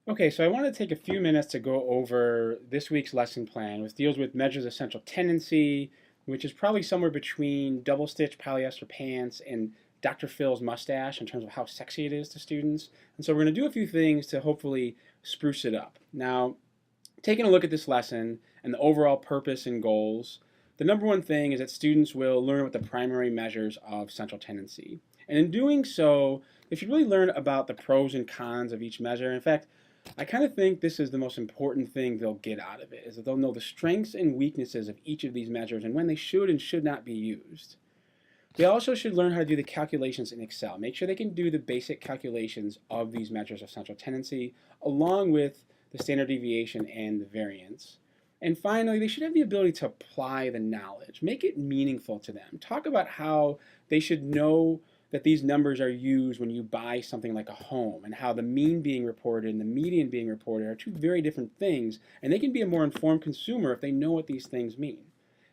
Okay, so I want to take a few minutes to go over this week's lesson plan, which deals with measures of central tendency, which is probably somewhere between double stitch polyester pants and Dr. Phil's mustache in terms of how sexy it is to students. And so we're going to do a few things to hopefully spruce it up. Now, taking a look at this lesson and the overall purpose and goals, the number one thing is that students will learn what the primary measures of central tendency. And in doing so, they should really learn about the pros and cons of each measure. In fact, I kind of think this is the most important thing they'll get out of it, is that they'll know the strengths and weaknesses of each of these measures and when they should and should not be used. They also should learn how to do the calculations in Excel. Make sure they can do the basic calculations of these measures of central tendency, along with the standard deviation and the variance. And finally, they should have the ability to apply the knowledge. Make it meaningful to them. Talk about how they should know that these numbers are used when you buy something like a home, and how the mean being reported and the median being reported are two very different things, and they can be a more informed consumer if they know what these things mean.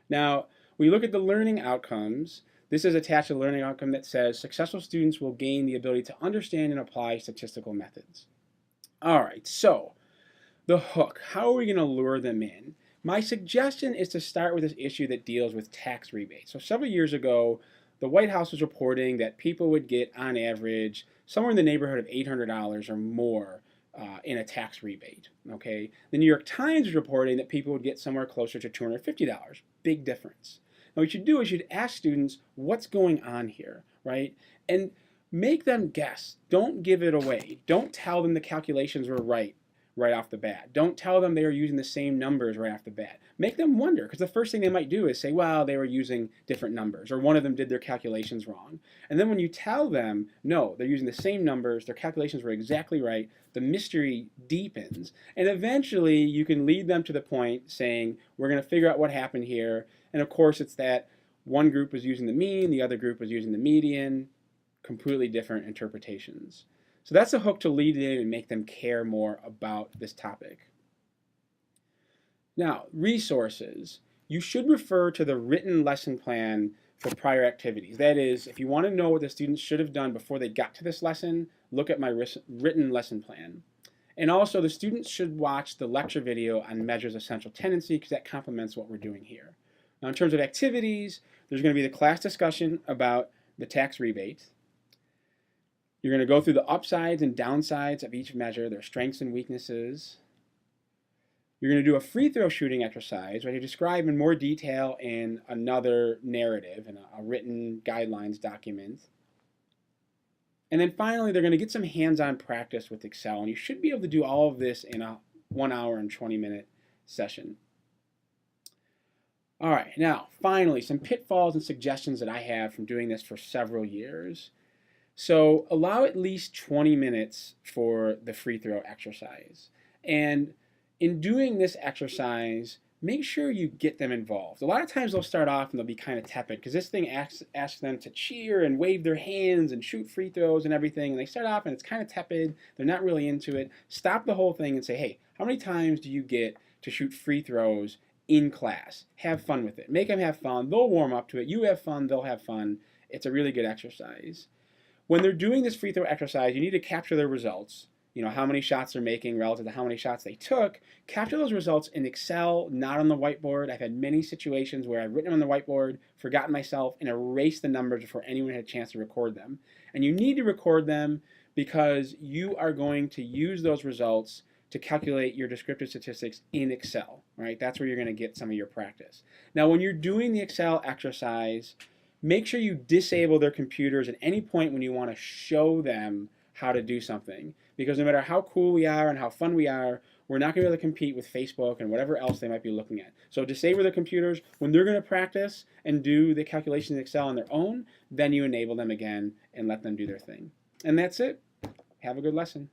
Now, when you look at the learning outcomes, this is attached to the learning outcome that says successful students will gain the ability to understand and apply statistical methods. All right, so the hook. How are we going to lure them in? My suggestion is to start with this issue that deals with tax rebates. So several years ago, the White House was reporting that people would get, on average, somewhere in the neighborhood of $800 or more in a tax rebate. Okay, the New York Times was reporting that people would get somewhere closer to $250. Big difference. Now, what you should do is you'd ask students what's going on here, right? And make them guess. Don't give it away. Don't tell them the calculations were right off the bat. Don't tell them they are using the same numbers right off the bat. Make them wonder, because the first thing they might do is say, well, they were using different numbers, or one of them did their calculations wrong. And then when you tell them, no, they're using the same numbers, their calculations were exactly right, the mystery deepens. And eventually you can lead them to the point saying, we're going to figure out what happened here. And of course, it's that one group was using the mean, the other group was using the median, completely different interpretations. So that's a hook to lead in and make them care more about this topic. Now, resources. You should refer to the written lesson plan for prior activities. That is, if you want to know what the students should have done before they got to this lesson, look at my written lesson plan. And also, the students should watch the lecture video on measures of central tendency, because that complements what we're doing here. Now, in terms of activities, there's going to be the class discussion about the tax rebate. You're going to go through the upsides and downsides of each measure, their strengths and weaknesses. You're going to do a free throw shooting exercise where you describe in more detail in another narrative, in a written guidelines document. And then finally, they're going to get some hands-on practice with Excel, and you should be able to do all of this in a 1 hour and 20-minute session. All right, now, finally, some pitfalls and suggestions that I have from doing this for several years. So allow at least 20 minutes for the free throw exercise. And in doing this exercise, make sure you get them involved. A lot of times they'll start off and they'll be kind of tepid, because this thing asks them to cheer and wave their hands and shoot free throws and everything. And they start off and it's kind of tepid. They're not really into it. Stop the whole thing and say, hey, how many times do you get to shoot free throws in class? Have fun with it. Make them have fun. They'll warm up to it. You have fun. They'll have fun. It's a really good exercise. When they're doing this free throw exercise, you need to capture their results. You know, how many shots they're making relative to how many shots they took. Capture those results in Excel, not on the whiteboard. I've had many situations where I've written them on the whiteboard, forgotten myself, and erased the numbers before anyone had a chance to record them. And you need to record them because you are going to use those results to calculate your descriptive statistics in Excel, right? That's where you're going to get some of your practice. Now, when you're doing the Excel exercise, make sure you disable their computers at any point when you want to show them how to do something. Because no matter how cool we are and how fun we are, we're not going to be able to compete with Facebook and whatever else they might be looking at. So disable their computers. When they're going to practice and do the calculations in Excel on their own, then you enable them again and let them do their thing. And that's it. Have a good lesson.